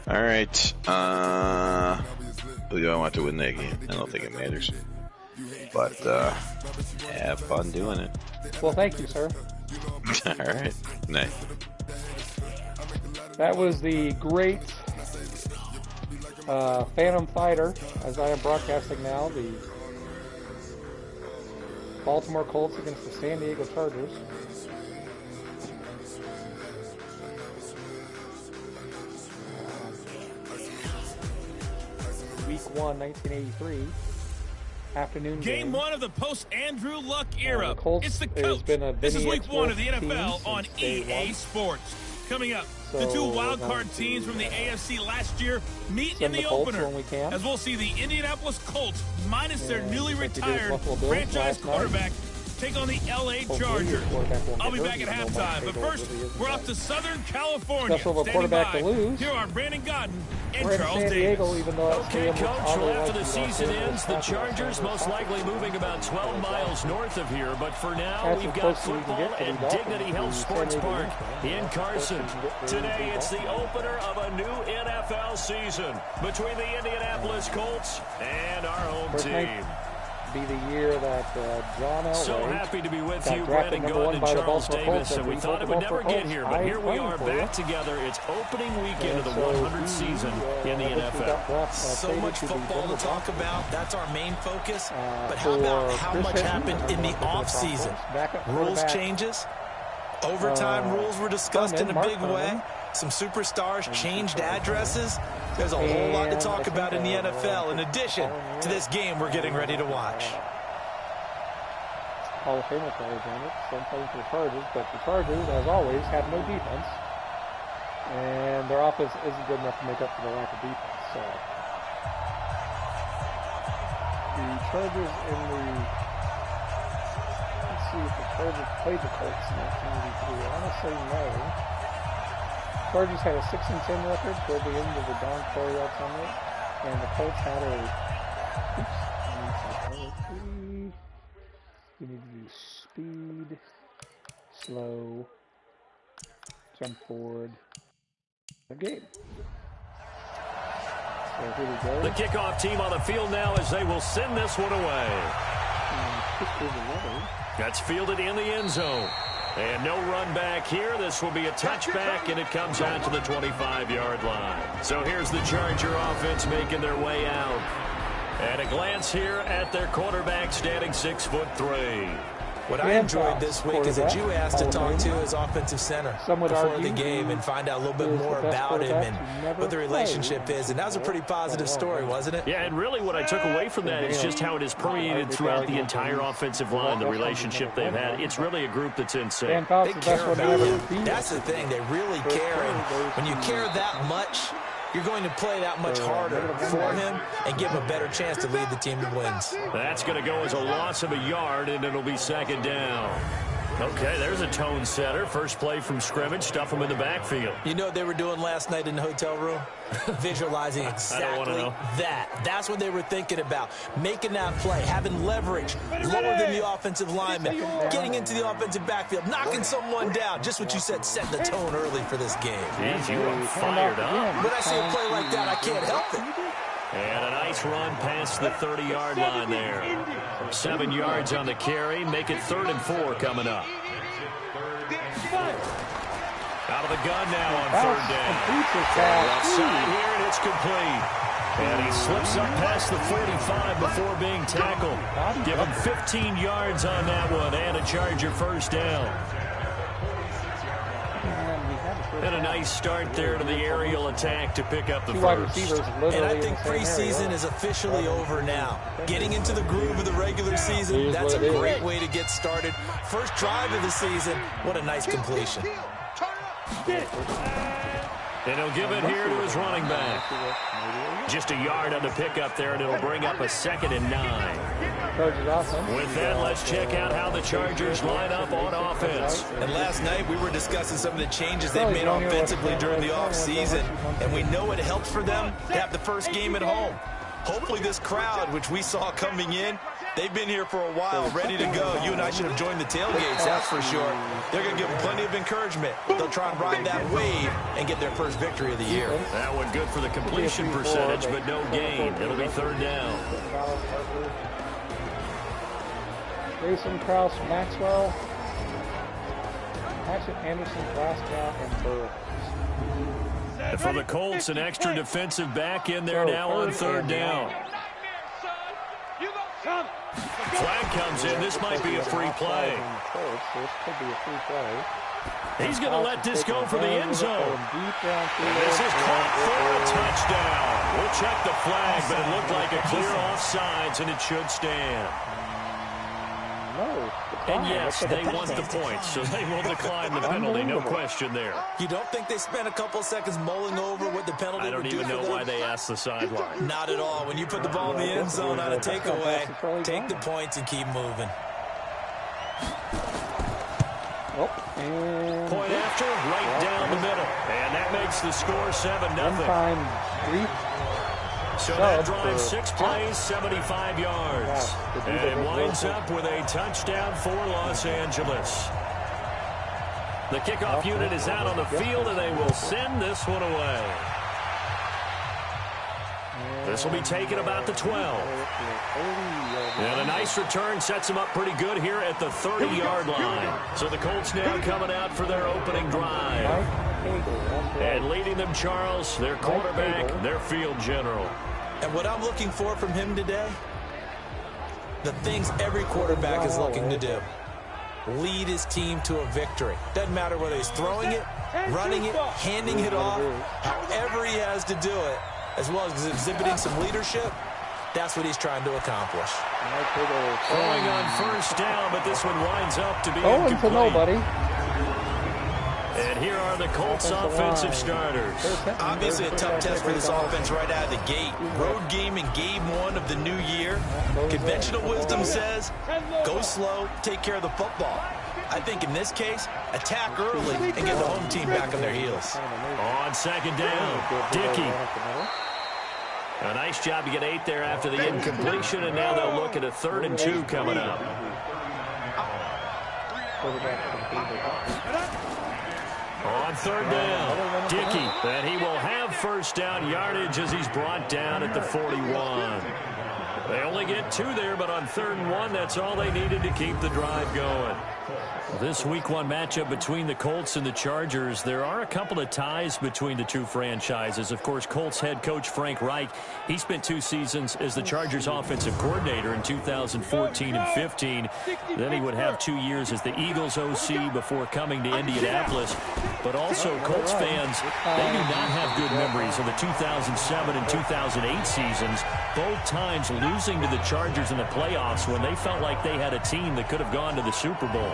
All right. Who do I want to win that game? I don't think it matters. But have fun doing it. Well, thank you, sir. All right. Nice. That was the great Phantom Fighter, as I am broadcasting now, the Baltimore Colts against the San Diego Chargers. Week 1, 1983. Afternoon game 1 of the post-Andrew Luck era. It's the Colts. This is week 1 of the NFL on EA Sports. Coming up, the two wildcard teams from the AFC last year meet in the opener, as we'll see the Indianapolis Colts, minus their newly retired franchise quarterback, take on the LA Chargers. I'll be back at halftime, but first, we're off to Southern California. Standing by, here are Brandon Godden and Charles Davis. Okay, Coach, well, after the season ends, the Chargers most likely moving about 12 miles north of here, but for now, we've got football at Dignity Health Sports Park in Carson. Today, it's the opener of a new NFL season between the Indianapolis Colts and our home team. Be the year that John Elway so happy to be with you, Brandon Godden and Charles Davis, and we thought it would never get here, but here we are back together. It's opening weekend of the 100th season in the NFL. So much football to talk about. That's our main focus. But how about how much happened in the offseason? Rules changes. Overtime rules were discussed in a big way. Some superstars changed addresses. There's a whole lot to talk about in the NFL, in addition to this game we're getting ready to watch. Hall of Famer players on it. Some playing for the Chargers, but the Chargers, as always, have no defense. And their offense isn't good enough to make up for the lack of defense. So the Chargers in the... Let's see if the Chargers played the Colts in 1983. I want to say no. Chargers had a 6-10 record toward the end of the Don Coryell tenure, and the Colts had a. We need to do speed, slow, jump forward. The game. So here we go. The kickoff team on the field now as they will send this one away. That's fielded in the end zone. And no run back here. This will be a touchback, and it comes out to the 25-yard line. So here's the Charger offense making their way out. At a glance here at their quarterback, standing 6'3". What I enjoyed this week is that you asked to talk to his offensive center before the game and find out a little bit more about him and what the relationship is. And that was a pretty positive story, wasn't it? Yeah, and really what I took away from that is just how it has permeated throughout the entire offensive line, the relationship they've had. It's really a group that's in sync. They care about him. That's the thing. They really care. And when you care that much, you're going to play that much harder for him and give him a better chance to lead the team to wins. That's going to go as a loss of a yard, and it'll be second down. Okay, there's a tone setter. First play from scrimmage, stuff him in the backfield. You know what they were doing last night in the hotel room? Visualizing exactly that. That's what they were thinking about. Making that play, having leverage, lower than the offensive lineman, getting into the offensive backfield, knocking someone down. Just what you said, set the tone early for this game. Jeez, you are fired up. When I see a play like that, I can't help it. And a nice run past the 30-yard line there. 7 yards on the carry. Make it 3rd and 4 coming up. Out of the gun now on 3rd down. Left side here, and it's complete. And he slips up past the 45 before being tackled. Give him 15 yards on that one, and a Charger first down. And a nice start there to the aerial attack to pick up the first. And I think preseason is officially over now. Getting into the groove of the regular season, that's a great way to get started. First drive of the season, what a nice completion. And he'll give it here to his running back. Just a yard on the pickup there, and it'll bring up a 2nd and 9. With that, let's check out how the Chargers line up on offense. And last night, we were discussing some of the changes they've made offensively during the offseason, and we know it helps for them to have the first game at home. Hopefully this crowd, which we saw coming in, they've been here for a while, ready to go. You and I should have joined the tailgates, that's for sure. They're going to give them plenty of encouragement. They'll try and ride that wave and get their first victory of the year. That one good for the completion percentage, but no gain. It'll be third down. Grayson, Krause, Maxwell, Hatchett, Anderson, Glasgow, and Burrows. And for the Colts, an extra defensive back in there now on third down. Flag comes in. This might be a free play. He's going to let this go for the end zone. This is caught for a touchdown. We'll check the flag, but it looked like a clear offsides, and it should stand. And yes, they want the points, so they will decline the penalty, no question there. You don't think they spent a couple seconds mulling over what the penalty would do? I don't even know why they asked the sideline. Not at all. When you put the ball in the end zone on a takeaway, take the points and keep moving. Point after, right down the middle. And that makes the score 7-0. So that drives 6 plays, 75 yards. And it winds up with a touchdown for Los Angeles. The kickoff unit is out on the field, and they will send this one away. This will be taken about the 12. And a nice return sets them up pretty good here at the 30-yard line. So the Colts now coming out for their opening drive. And leading them, Charles, their quarterback, their field general. And what I'm looking for from him today, the things every quarterback is looking to do. Lead his team to a victory. Doesn't matter whether he's throwing it, running it, handing it off, however he has to do it, as well as exhibiting some leadership. That's what he's trying to accomplish. Throwing on first down, but this one winds up to be incomplete. To nobody. And here are the Colts offensive starters. Obviously a tough test for this offense right out of the gate. Road game in game 1 of the new year. Conventional wisdom says, go slow, take care of the football. I think in this case, attack early and get the home team back on their heels. On second down, Dickey. A nice job to get 8 there after the incompletion, and now they'll look at a 3rd and 2 coming up. On third down, Dickey, and he will have first down yardage as he's brought down at the 41. They only get 2 there, but on 3rd and 1, that's all they needed to keep the drive going. This Week 1 matchup between the Colts and the Chargers, there are a couple of ties between the two franchises. Of course, Colts head coach Frank Reich, he spent 2 seasons as the Chargers offensive coordinator in 2014 and 15. Then he would have 2 years as the Eagles OC before coming to Indianapolis. But also, Colts fans, they do not have good memories of the 2007 and 2008 seasons, both times losing to the Chargers in the playoffs when they felt like they had a team that could have gone to the Super Bowl.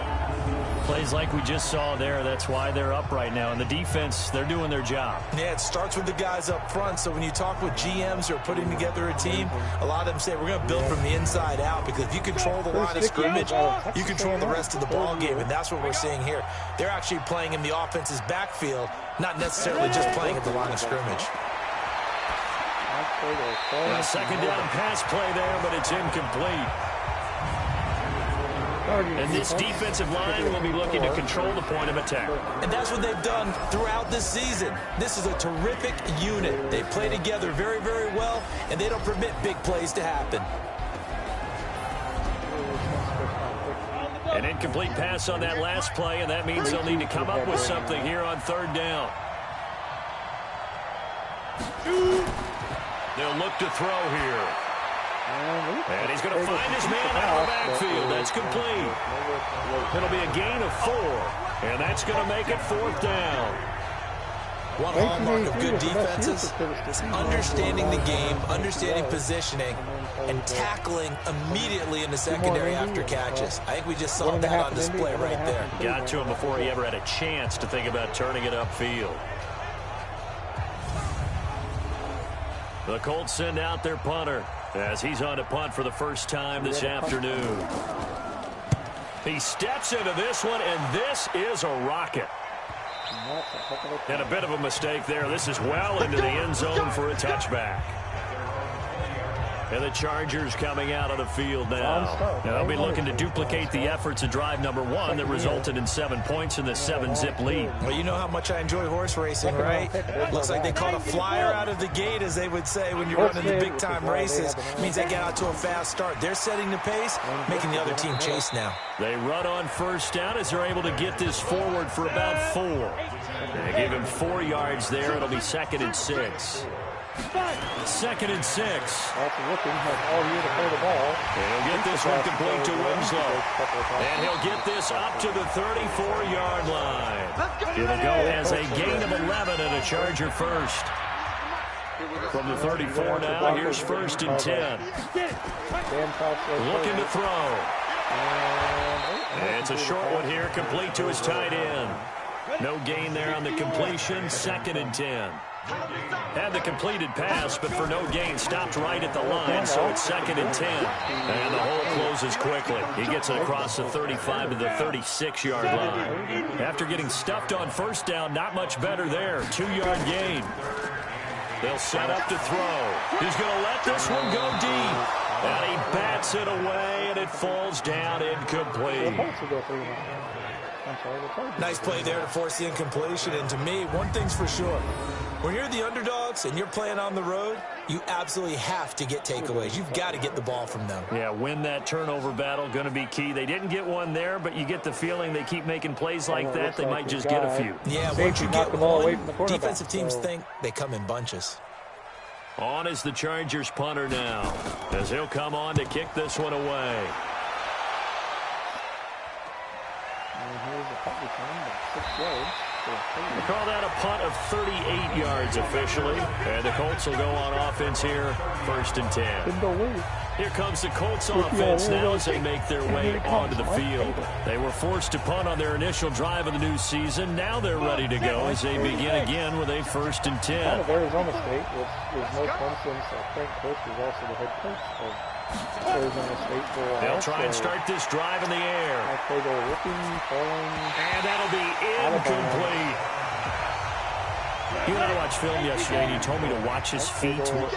Plays like we just saw there, that's why they're up right now. And the defense, they're doing their job. Yeah, it starts with the guys up front. So when you talk with GMs who are putting together a team, a lot of them say we're going to build from the inside out, because if you control the line of scrimmage, you control the rest of the ball game, and that's what we're seeing here. They're actually playing in the offense's backfield, not necessarily just playing at the line of scrimmage. A second down pass play there, but it's incomplete. And this defensive line will be looking to control the point of attack. And that's what they've done throughout this season. This is a terrific unit. They play together very, very well, and they don't permit big plays to happen. An incomplete pass on that last play, and that means they'll need to come up with something here on 3rd down. They'll look to throw here. And he's going to find his man out of the backfield. That's complete. It'll be a gain of 4, and that's going to make it 4th down. One hallmark of good defenses is understanding the game, understanding positioning, and tackling immediately in the secondary after catches. I think we just saw that on display right there. Got to him before he ever had a chance to think about turning it upfield. The Colts send out their punter as he's on to punt for the first time this afternoon. He steps into this one, and this is a rocket. And a bit of a mistake there. This is well into the end zone for a touchback. And the Chargers coming out of the field now. They'll be looking to duplicate the efforts of drive number 1 that resulted in 7 points in the 7-zip lead. Well, you know how much I enjoy horse racing, right? Looks like they caught a flyer out of the gate, as they would say when you're running the big-time races. It means they get out to a fast start. They're setting the pace, making the other team chase now. They run on first down as they're able to get this forward for about 4. They give him 4 yards there. It'll be 2nd and 6. 2nd and 6. After looking, has all year to play the ball. And he'll get this one complete to Winslow. And he'll get this up to the 34-yard line. It'll go as a gain of 11 and a Charger first. From the 34 now, here's 1st and 10. Looking to throw. And it's a short one here, complete to his tight end. No gain there on the completion, 2nd and 10. Had the completed pass, but for no gain, stopped right at the line, so it's 2nd and 10. And the hole closes quickly. He gets it across the 35 to the 36-yard line. After getting stuffed on first down, not much better there. 2-yard gain. They'll set up to throw. He's going to let this one go deep. And he bats it away, and it falls down incomplete. Nice play there to force the incompletion. And to me, one thing's for sure. When you're the underdogs and you're playing on the road, you absolutely have to get takeaways. You've got to get the ball from them. Yeah, win that turnover battle, going to be key. They didn't get one there, but you get the feeling they keep making plays like that, they might just get a few. Yeah, once you get one, defensive teams think they come in bunches. On is the Chargers punter now, as he'll come on to kick this one away. They call that a punt of 38 yards officially. And the Colts will go on offense here, 1st and 10. Here comes the Colts offense now as they make their way onto the field. They were forced to punt on their initial drive of the new season. Now they're ready to go as they begin again with a 1st and 10. Out of Arizona State, which is no coincidence that Frank Cook is also the head coach of Arizona State for a while. They'll try and start this drive in the air. And that'll be incomplete. You and I watched film yesterday, and you told me to watch his feet. For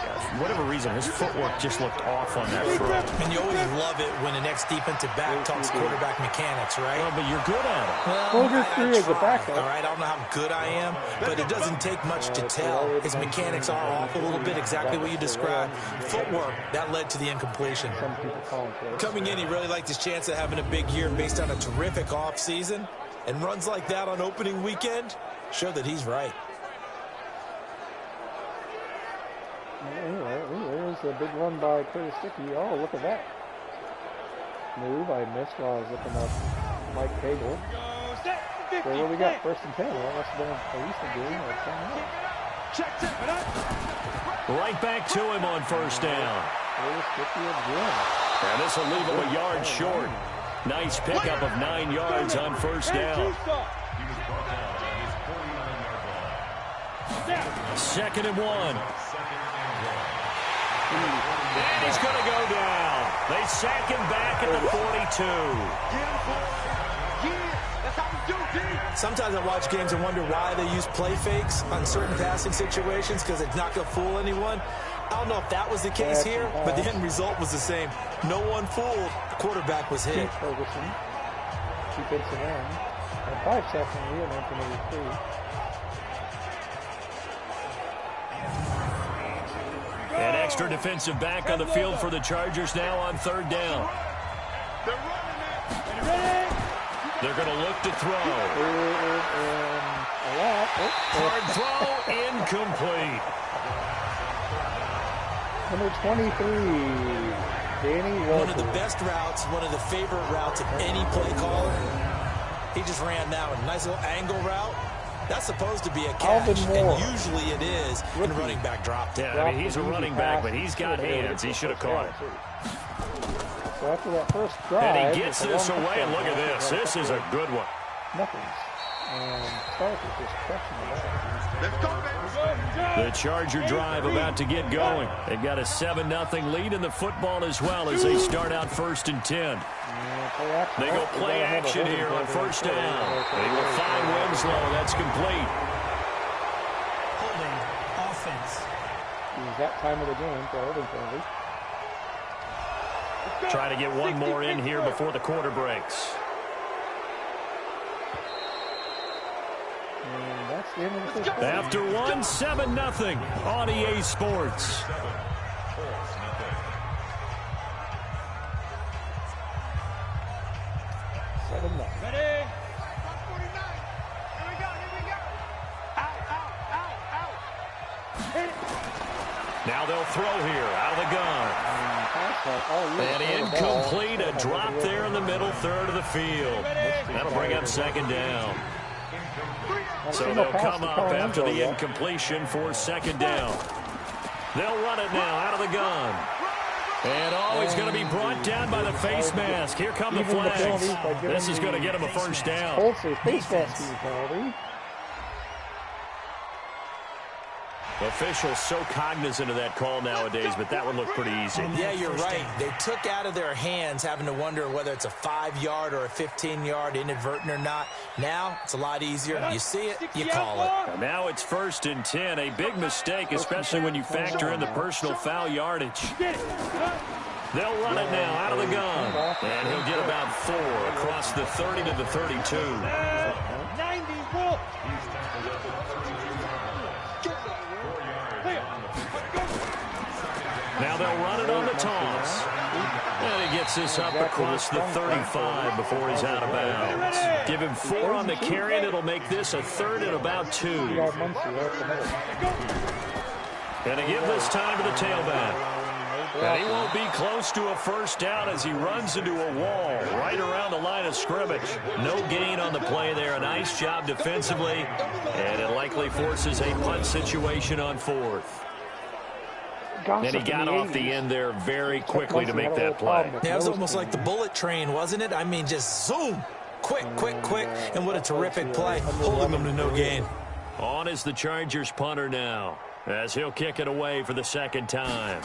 whatever reason, his footwork just looked off on that throw. And you always love it when the next defensive back talks quarterback mechanics, right? Well, but you're good at it. Well, as a backup. All right, I don't know how good I am, but it doesn't take much to tell. His mechanics are off a little bit, exactly what you described. Footwork, that led to the incompletion. Coming in, he really liked his chance of having a big year based on a terrific offseason. And runs like that on opening weekend show that he's right. There's a big run by Curtis Dickey. Oh, look at that move I missed while I was looking up Mike Cagle. So what we got? 1st and 10. Well, that must have been at least a game or 10 minutes. Right back to him on 1st down. Curtis Dickey again. And this will leave him a yard short. Nice pickup of 9 yards on 1st down. 2nd and 1. And he's going to go down. They sack him back at the 42. Sometimes I watch games and wonder why they use play fakes on certain passing situations because it's not going to fool anyone. I don't know if that was the case here, but the end result was the same. No one fooled. The quarterback was hit. Ferguson, defensive end, and 5 sacks in the year in 1983. An extra defensive back on the field for the Chargers now on 3rd down. They're going to look to throw. Hard throw, incomplete. Number 23, Danny Walker. One of the best routes, one of the favorite routes of any play caller. He just ran that one. Nice little angle route. That's supposed to be a catch, and usually it is in running back drop. Yeah, I mean, he's a running back, but he's got hands. He should have caught it. So after that first drive, and he gets this away, and look at this. This is a good one. Nothing. And Stark is just crushing the ball. The Charger drive about to get going. They've got a 7-0 lead in the football as well as they start out 1st and 10. They go play action here on 1st down. They will find Winslow. That's complete. Holding offense. Use that time of the game for holding penalty. Try to get one more in here before the quarter breaks. And that's the end of the first. After one, 7-0 on EA Sports. Ready? Now they'll throw here out of the gun. And incomplete, a drop there in the middle third of the field. That'll bring up second down. So they'll come up after the incompletion for second down. They'll run it now out of the gun. And he's going to be brought down by the face mask. Here come the flags. This is going to get him a first down. Colts face mask penalty. Officials so cognizant of that call nowadays, but that one looked pretty easy. Yeah, you're right. They took out of their hands having to wonder whether it's a 5-yard or a 15-yard inadvertent or not. Now it's a lot easier. You see it, you call it. And now it's 1st and 10. A big mistake, especially when you factor in the personal foul yardage. They'll run it now out of the gun. And he'll get about 4 across the 30 to the 32. 90. Now they'll run it on the toss. And he gets this up across the 35 before he's out of bounds. Give him 4 on the carry, and it'll make this a 3rd and about 2. And to give this time to the tailback. And he won't be close to a first down as he runs into a wall right around the line of scrimmage. No gain on the play there. A nice job defensively. And it likely forces a punt situation on 4th. And he got off the end there very quickly to make that play. Yeah, it was almost like the bullet train, wasn't it? I mean, just zoom. Quick. And what a terrific play. Holding them to no gain. On is the Chargers punter now, as he'll kick it away for the second time.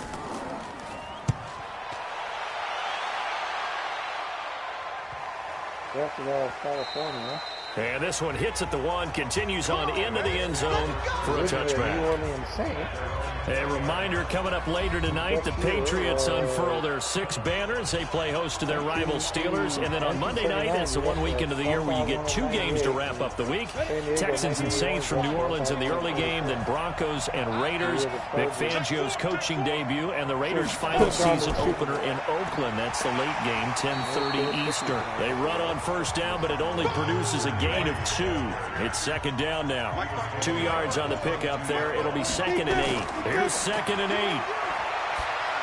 California. And this one hits at the 1, continues on into the end zone for a touchback. A reminder coming up later tonight, the Patriots unfurl their 6 banners. They play host to their rival Steelers. And then on Monday night, that's the one weekend of the year where you get 2 games to wrap up the week. Texans and Saints from New Orleans in the early game, then Broncos and Raiders. Vic Fangio's coaching debut, and the Raiders' final season opener in Oakland. That's the late game, 10:30 Eastern. They run on first down, but it only produces a gain of 2. It's second down now. 2 yards on the pickup there. It'll be 2nd and 8. Here's 2nd and 8.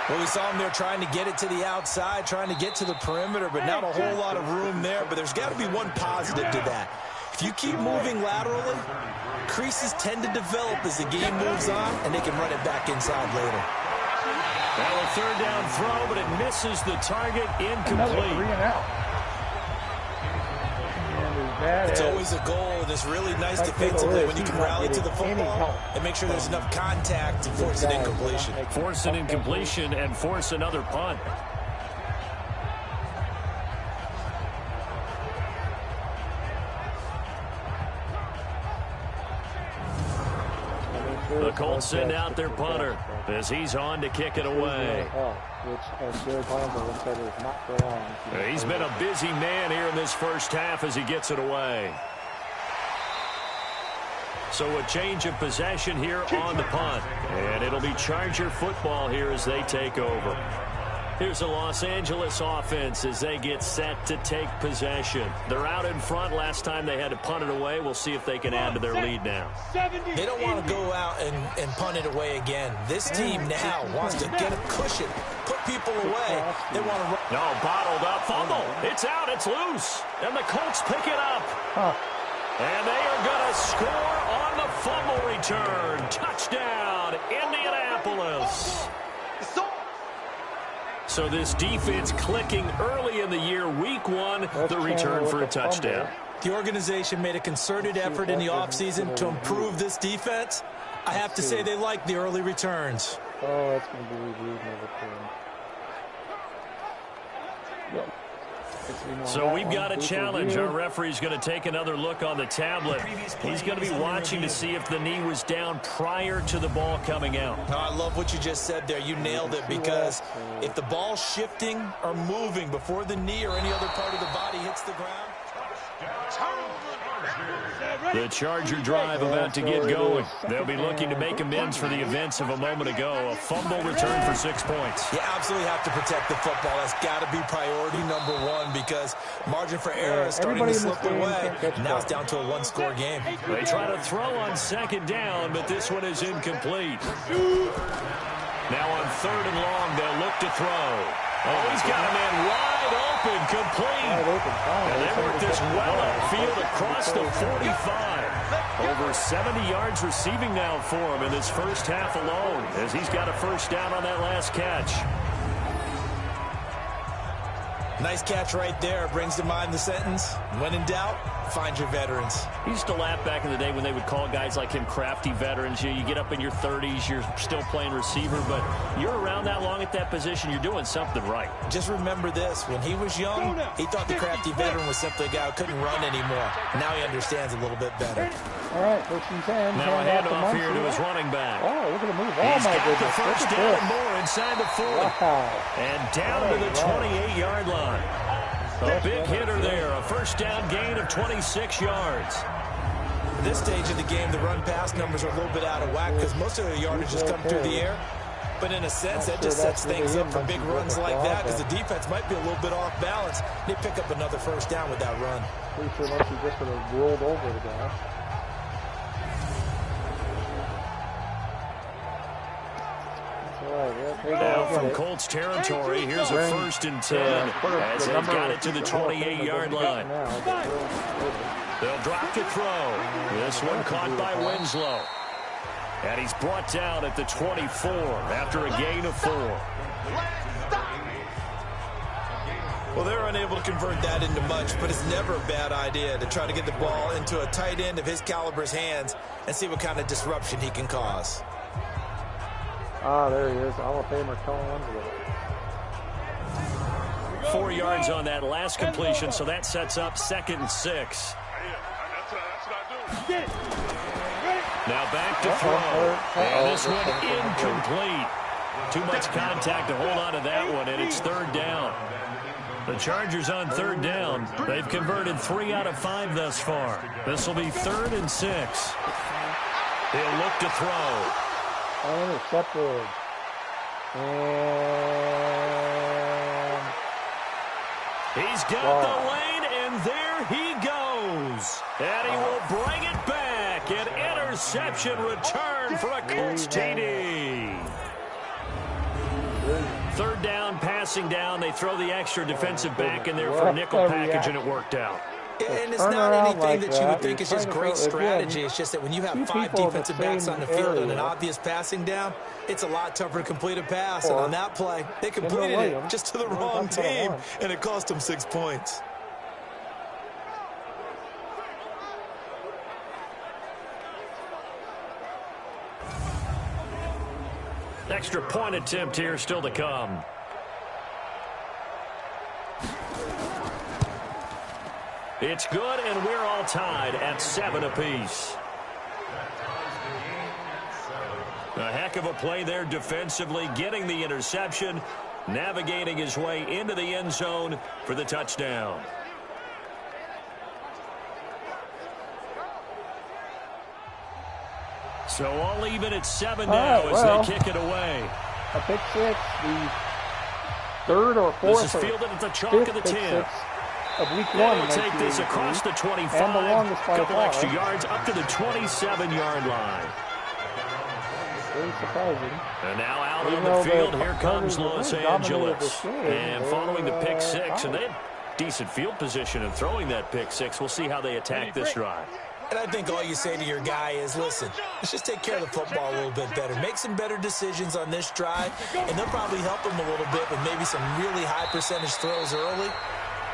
Well, we saw him there trying to get it to the outside, trying to get to the perimeter, but not a whole lot of room there. But there's got to be one positive to that. If you keep moving laterally, creases tend to develop as the game moves on, and they can run it back inside later. Well, a 3rd down throw, but it misses the target, incomplete. 3 and out. It's always a goal, and it's really nice defensively when you can rally to the football and make sure there's enough contact to force an incompletion. Force an incompletion and force another punt. The Colts send out their punter as he's on to kick it away. He's been a busy man here in this first half as he gets it away. So a change of possession here on the punt. And it'll be Charger football here as they take over. Here's the Los Angeles offense as they get set to take possession. They're out in front. Last time they had to punt it away. We'll see if they can add to their lead now. They don't want to go out and punt it away again. This team now wants to get a cushion, put people away. They want to run. No, bottled up. Fumble. It's out. It's loose. And the Colts pick it up. And they are going to score on the fumble return. Touchdown, Indianapolis. So this defense clicking early in the year, week 1, the return for a touchdown. The organization made a concerted effort in the offseason to improve this defense. I have to say they like the early returns. Oh, that's going to be reviewed and overturned. So we've got a challenge. Our referee's going to take another look on the tablet. He's going to be watching to see if the knee was down prior to the ball coming out. Oh, I love what you just said there. You nailed it, because if the ball's shifting or moving before the knee or any other part of the body hits the ground. The Charger drive about to get going. They'll be looking to make amends for the events of a moment ago. A fumble return for 6 points. You absolutely have to protect the football. That's got to be priority number one, because margin for error is starting to slip away. Now it's down to a one-score game. They try to throw on second down, but this one is incomplete. Now on third and long, they'll look to throw. Oh, he's got a man wide open, complete. And they work this well upfield across the 45. Over 70 yards receiving now for him in this first half alone, as he's got a first down on that last catch. Nice catch right there. Brings to mind the sentence, when in doubt, find your veterans. He used to laugh back in the day when they would call guys like him crafty veterans. You get up in your 30s, you're still playing receiver, but you're around that long at that position, you're doing something right. Just remember this. When he was young, he thought the crafty veteran was simply a guy who couldn't run anymore. Now he understands a little bit better. All right, first and 10. Now a handoff here to his running back. Oh, look at the move. Oh, He's my got goodness. the first down and more inside the 40. Wow. And down to the 28-yard line. A big hitter there. A first down gain of 26 yards. At this stage of the game, the run-pass numbers are a little bit out of whack, because most of the yardage has come through the air. But in a sense, that just sets things up for big runs like that, because the defense might be a little bit off balance. They pick up another first down with that run. Pretty sure once he just sort of rolled over the guy. Now from Colts territory, here's a first and 10 as they've got it to the 28-yard line. They'll drop to throw. This one caught by Winslow. And he's brought down at the 24 after a gain of 4. Well, they're unable to convert that into much, but it's never a bad idea to try to get the ball into a tight end of his caliber's hands and see what kind of disruption he can cause. Ah, there he is. Hall of Famer Colin Winslow. 4 yards on that last completion, so that sets up 2nd and 6. Now back to throw. And this one incomplete. Too much contact to hold on to that one, and it's 3rd down. The Chargers on 3rd down. They've converted 3 out of 5 thus far. This will be 3rd and 6. They'll look to throw. Intercepted. And he's got the lane, and there he goes. And he will bring it back. An interception return for a Colts TD. 3rd down, passing down. They throw the extra defensive back in there for a nickel package, and it worked out. And it's not anything that you would think is just great strategy. It's just that when you have 5 defensive backs on the field and an obvious passing down, it's a lot tougher to complete a pass. And on that play, they completed it just to the wrong team, and it cost them 6 points. Extra point attempt here still to come. It's good, and we're all tied at 7 apiece. A heck of a play there defensively, getting the interception, navigating his way into the end zone for the touchdown. So all even at 7 now as they kick it away. A pick 6, the 3rd or 4th. This is fielded at the chalk of the 10. Of week 1. They'll take this across the 25. And the longest by couple far. extra yards up to the 27-yard line. Very surprising. And now out on the field, here comes Los Angeles. And following the pick 6, and they had decent field position in throwing that pick 6. We'll see how they attack this drive. And I think all you say to your guy is, listen, let's just take care of the football a little bit better. Make some better decisions on this drive, and they'll probably help him a little bit with maybe some really high percentage throws early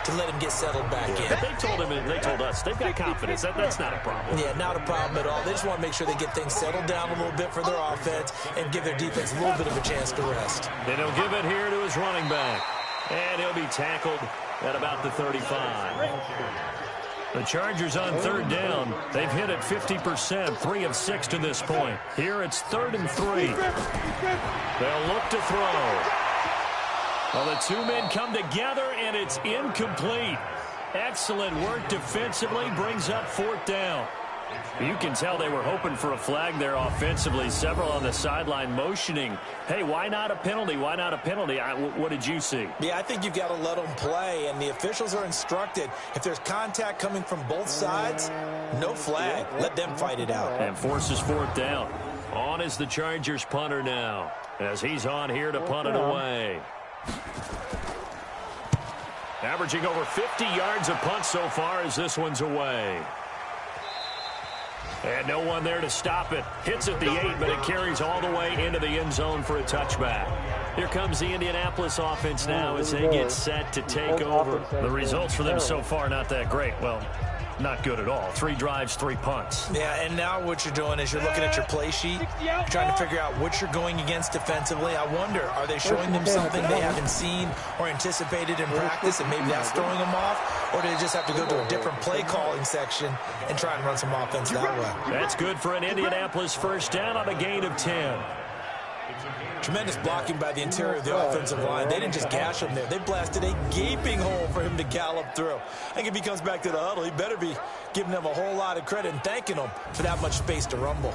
to let him get settled back in. But they told him, and they told us, they've got confidence. That's not a problem. Yeah, not a problem at all. They just want to make sure they get things settled down a little bit for their offense and give their defense a little bit of a chance to rest. And he'll give it here to his running back. And he'll be tackled at about the 35. The Chargers on third down. They've hit it 50%, 3 of 6 to this point. Here it's 3rd and 3. They'll look to throw. Well, the two men come together, and it's incomplete. Excellent work defensively, brings up 4th down. You can tell they were hoping for a flag there offensively. Several on the sideline motioning, hey, why not a penalty? Why not a penalty? What did you see? Yeah, I think you've got to let them play, and the officials are instructed, if there's contact coming from both sides, no flag. Let them fight it out. And forces 4th down. On is the Chargers punter now, as he's on here to punt it away. Averaging over 50 yards a punt so far as this one's away. And no one there to stop it. Hits at the 8, but it carries all the way into the end zone for a touchback. Here comes the Indianapolis offense now as they get set to take over. The results for them so far not that great. Well, not good at all. 3 drives, 3 punts. Yeah, and now what you're doing is you're looking at your play sheet, trying to figure out what you're going against defensively. I wonder, are they showing them something they haven't seen or anticipated in practice, and maybe that's throwing them off? Or do they just have to go to a different play calling section and try and run some offense that way? That's good for an Indianapolis first down on a gain of 10. Tremendous blocking by the interior of the offensive line. They didn't just gash him there. They blasted a gaping hole for him to gallop through. I think if he comes back to the huddle, he better be giving them a whole lot of credit and thanking them for that much space to rumble.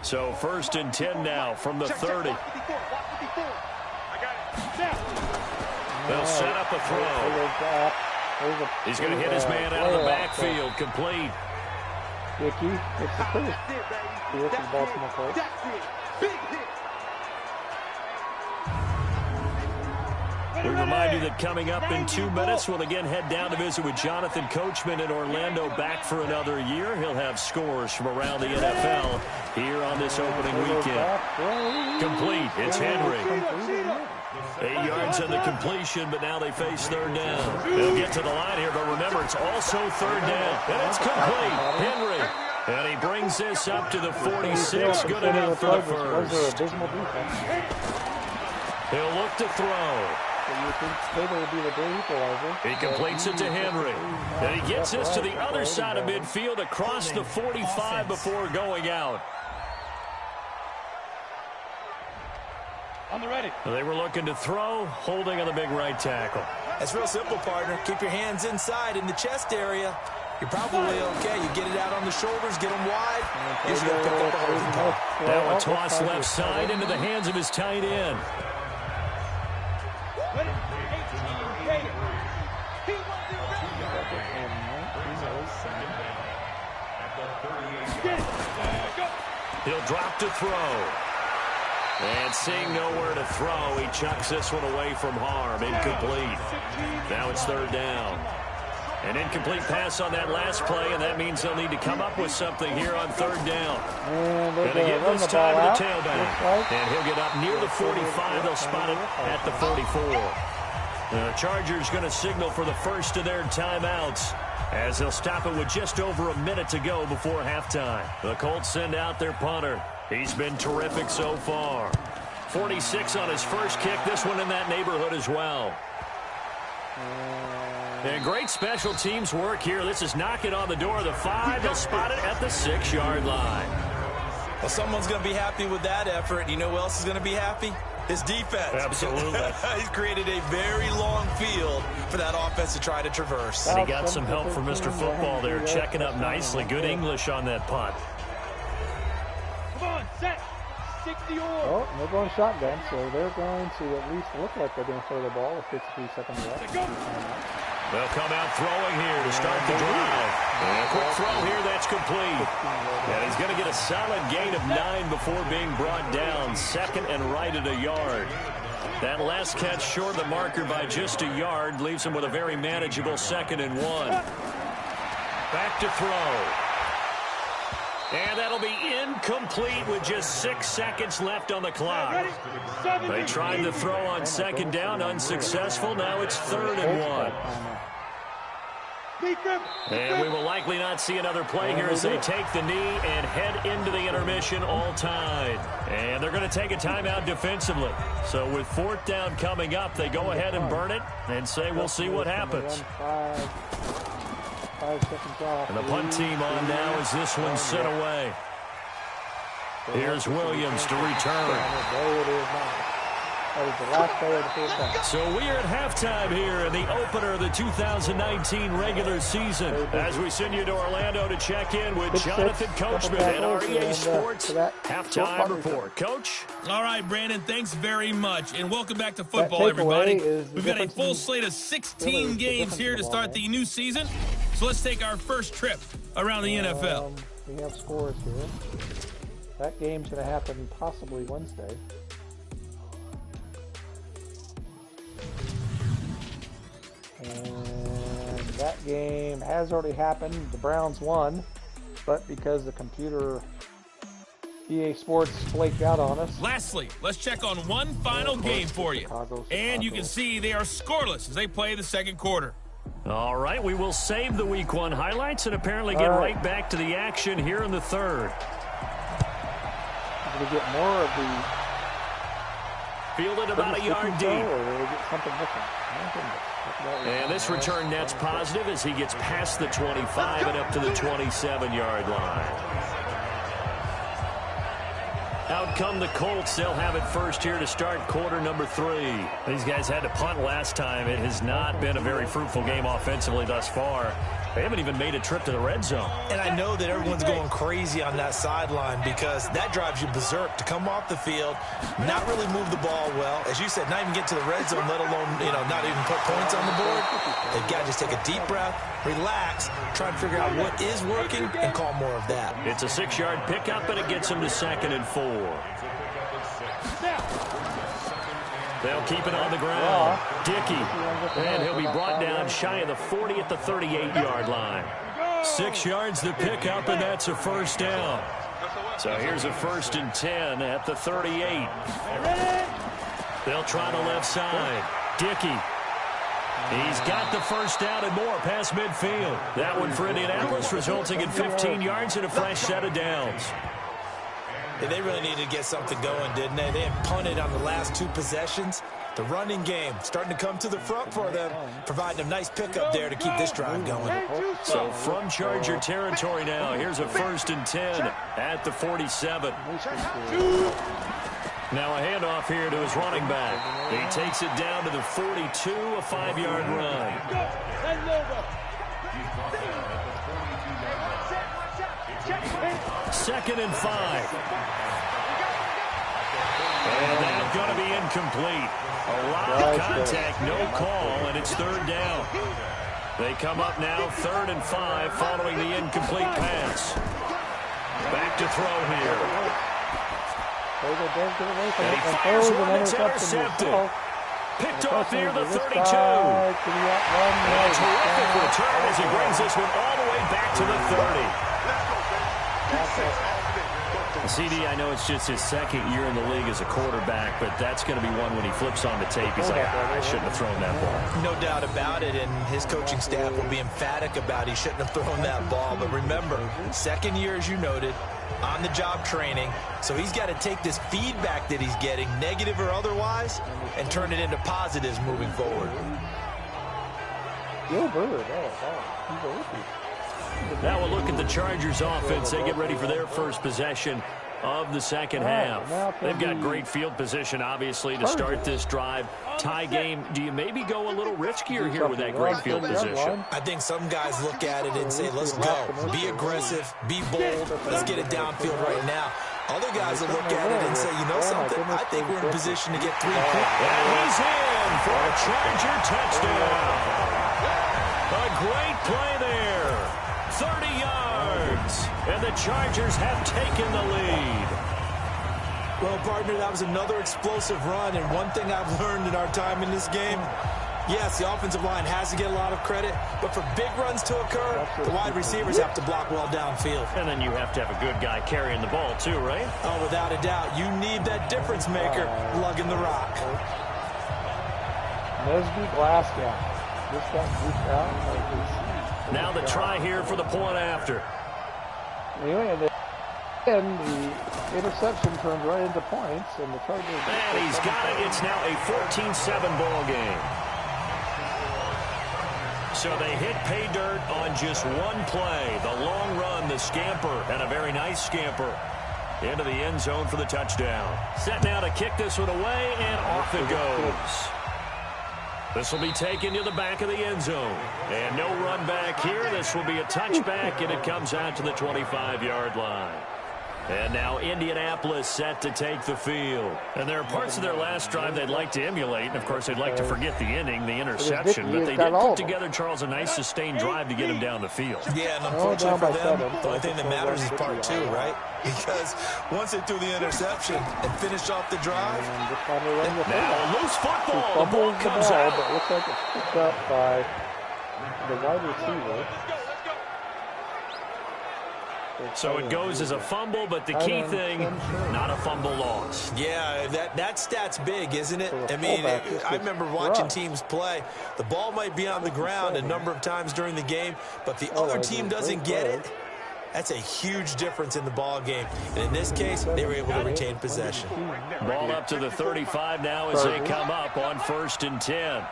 So 1st and 10 now from the 30. They'll set up a throw. He's going to hit his man out of the backfield. Complete. Dickey, it's the first here for the Baltimore Colts. We remind you that coming up in 2 minutes, we'll again head down to visit with Jonathan Coachman in Orlando, back for another year. He'll have scores from around the NFL here on this opening weekend. Complete. It's Henry. 8 yards on the completion, but now they face 3rd down. They'll get to the line here, but remember, it's also 3rd down. And it's complete. Henry. And he brings this up to the 46. Good enough for the first. He'll look to throw. He completes it to Henry. And he gets this to the other side of midfield across the 45 before going out. On the ready. They were looking to throw, holding on the big right tackle. It's real simple, partner. Keep your hands inside in the chest area. You're probably okay. You get it out on the shoulders, get them wide. Usually pick up a holding call. Now a toss left side into the hands of his tight end. He'll drop to throw. And seeing nowhere to throw, he chucks this one away from harm. Incomplete. Now it's 3rd down. An incomplete pass on that last play, and that means they'll need to come up with something here on 3rd down. And again, this time to the tailback. And he'll get up near the 45. They'll spot it at the 44. The Chargers going to signal for the first of their timeouts, as they'll stop it with just over a minute to go before halftime. The Colts send out their punter. He's been terrific so far. 46 on his first kick. This one in that neighborhood as well. And great special teams work here. This is knocking on the door of the 5. They'll spot it at the 6-yard line. Well, someone's going to be happy with that effort. You know who else is going to be happy? His defense. Absolutely. He's created a very long field for that offense to try to traverse. And he got some help from Mr. Football there, checking up nicely. Good English on that punt. Come on, set. 60 or. Oh, they're going shotgun, so they're going to at least look like they're going to throw the ball with 53 seconds left. They'll come out throwing here to start the drive. And a quick throw here, that's complete. And he's going to get a solid gain of 9 before being brought down. 2nd and right at a yard. That last catch short of the marker by just a yard leaves him with a very manageable 2nd and 1. Back to throw. And that'll be incomplete with just 6 seconds left on the clock. They tried to throw on 2nd down, unsuccessful. Now it's 3rd and 1. And we will likely not see another play here as they take the knee and head into the intermission all tied. And they're going to take a timeout defensively. So with 4th down coming up, they go ahead and burn it and say we'll see what happens. 5 seconds off. And the punt team on now as this one's sent away. Here's Williams to return. No, it is not. That was the last play of the first half. So we are at halftime here in the opener of the 2019 regular season as we send you to Orlando to check in with Jonathan Coachman at our EA Sports halftime report. Coach? All right, Brandon, thanks very much. And welcome back to football, everybody. We've got a full slate of 16 games here to start the new season. So let's take our first trip around the NFL. We have scores here. That game's going to happen possibly Wednesday. And that game has already happened. The Browns won, but because the computer EA Sports flaked out on us. Lastly, let's check on one final game for you. And you can see they are scoreless as they play the second quarter. All right, we will save the Week 1 highlights and apparently get right back to the action here in the third. We're going to get more of the fielded about a yard deep. Or will we get something different? And this return net's positive as he gets past the 25 and up to the 27-yard line. Out come the Colts. They'll have it first here to start quarter number 3. These guys had to punt last time. It has not been a very fruitful game offensively thus far. They haven't even made a trip to the red zone. And I know that everyone's going crazy on that sideline because that drives you berserk to come off the field, not really move the ball well. As you said, not even get to the red zone, let alone, not even put points on the board. They've got to just take a deep breath, relax, try and figure out what is working and call more of that. It's a 6-yard pickup, and it gets them to 2nd and 4. They'll keep it on the ground. Dickey. And he'll be brought down shy of the 40 at the 38-yard line. 6 yards the pickup, and that's a first down. So here's a 1st and 10 at the 38. They'll try the left side. Dickey. He's got the first down and more past midfield. That one for Indianapolis, resulting in 15 yards and a fresh set of downs. Yeah, they really needed to get something going, didn't they? They had punted on the last 2 possessions. The running game starting to come to the front for them, providing a nice pickup there to keep this drive going. So from Charger territory now, here's a 1st and 10 at the 47. Now a handoff here to his running back. He takes it down to the 42, a 5-yard run. 2nd and 5. And that's going to be incomplete. A lot of contact, no call, and it's 3rd down. They come up now 3rd and 5 following the incomplete pass. Back to throw here. And he fires one that's intercepted. Picked off near the 32. And a terrific return as he brings this one all the way back to the 30. CD, I know it's just his 2nd year in the league as a quarterback, but that's going to be one when he flips on the tape. He's like, I shouldn't have thrown that ball. No doubt about it, and his coaching staff will be emphatic about he shouldn't have thrown that ball. But remember, 2nd year, as you noted, on-the-job training. So he's got to take this feedback that he's getting, negative or otherwise, and turn it into positives moving forward. Now we'll look at the Chargers offense. They get ready for their first possession of the second half. They've got great field position, obviously, to start this drive. Tie game, do you maybe go a little riskier here with that great field position? I think some guys look at it and say, let's go. Be aggressive, be bold, let's get it downfield right now. Other guys will look at it and say, you know something, I think we're in position to get 3 points. And he's in for a Charger touchdown. A great play there. 30 yards, and the Chargers have taken the lead. Well, partner, that was another explosive run, and one thing I've learned in our time in this game, yes, the offensive line has to get a lot of credit, but for big runs to occur, the wide receivers have to block well downfield. And then you have to have a good guy carrying the ball too, right? Oh, without a doubt. You need that difference maker lugging the rock. Nesby Glasgow. Just got goofed out like this. Now the try here for the point after. Anyway, and the interception turns right into points, and the Chargers. And he's got it. It's now a 14-7 ball game. So they hit pay dirt on just one play. The long run, the scamper, and a very nice scamper into the end zone for the touchdown. Set now to kick this one away, and off it goes. This will be taken to the back of the end zone. And no run back here. This will be a touchback, and it comes out to the 25-yard line. And now Indianapolis set to take the field. And there are parts of their last drive they'd like to emulate. And, of course, they'd like to forget the inning, the interception. But they did put together, Charles, a nice sustained drive to get him down the field. Yeah, and unfortunately for them, the only thing that matters is part two, right? Because once they threw the interception and finished off the drive. Now, loose football. The ball comes out. But it looks like it's picked up by the wide receiver. So it goes as a fumble, but the key thing, not a fumble loss. Yeah, that stat's big, isn't it? I mean, I remember watching teams play. The ball might be on the ground a number of times during the game, but the other team doesn't get it. That's a huge difference in the ball game. And in this case, they were able to retain possession. Ball up to the 35 now as they come up on 1st and 10.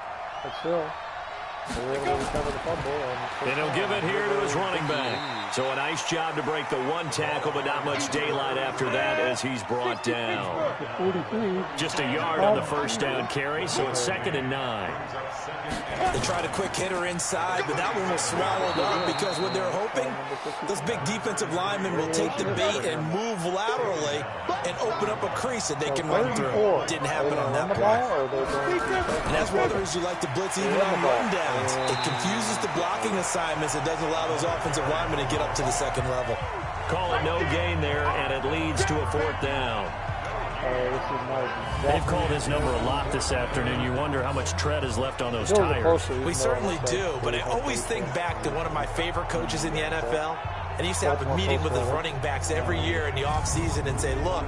And he'll give it here to his running back. So a nice job to break the one tackle, but not much daylight after that as he's brought down. Just a yard on the first down carry, so it's 2nd and 9. They tried a quick hitter inside, but that one was swallowed up because what they're hoping, those big defensive linemen will take the bait and move laterally and open up a crease that they can run through. Didn't happen on that play. And that's one of the reasons you like to blitz even on rundowns. It confuses the blocking assignments. It doesn't allow those offensive linemen to get up to the second level. Call it no gain there, and it leads to a 4th down. They've called his number a lot this afternoon. You wonder how much tread is left on those tires. We certainly do, but I always think back to one of my favorite coaches in the NFL, and he used to have a meeting with his running backs every year in the offseason and say, look,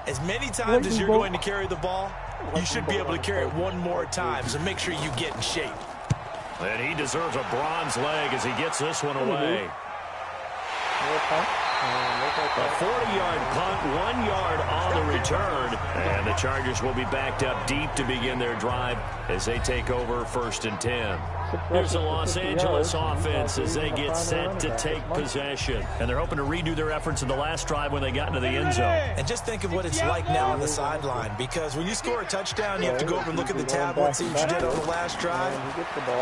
as many times as you're going to carry the ball, you should be able to carry it one more time, so make sure you get in shape. And he deserves a bronze leg as he gets this one away. A 40-yard punt, 1 yard on the return. And the Chargers will be backed up deep to begin their drive as they take over 1st and 10. Here's the Los Angeles offense as they get set to take possession. And they're hoping to redo their efforts in the last drive when they got into the end zone. And just think of what it's like now on the sideline, because when you score a touchdown, you have to go over and look at the tablet and see what you did on the last drive.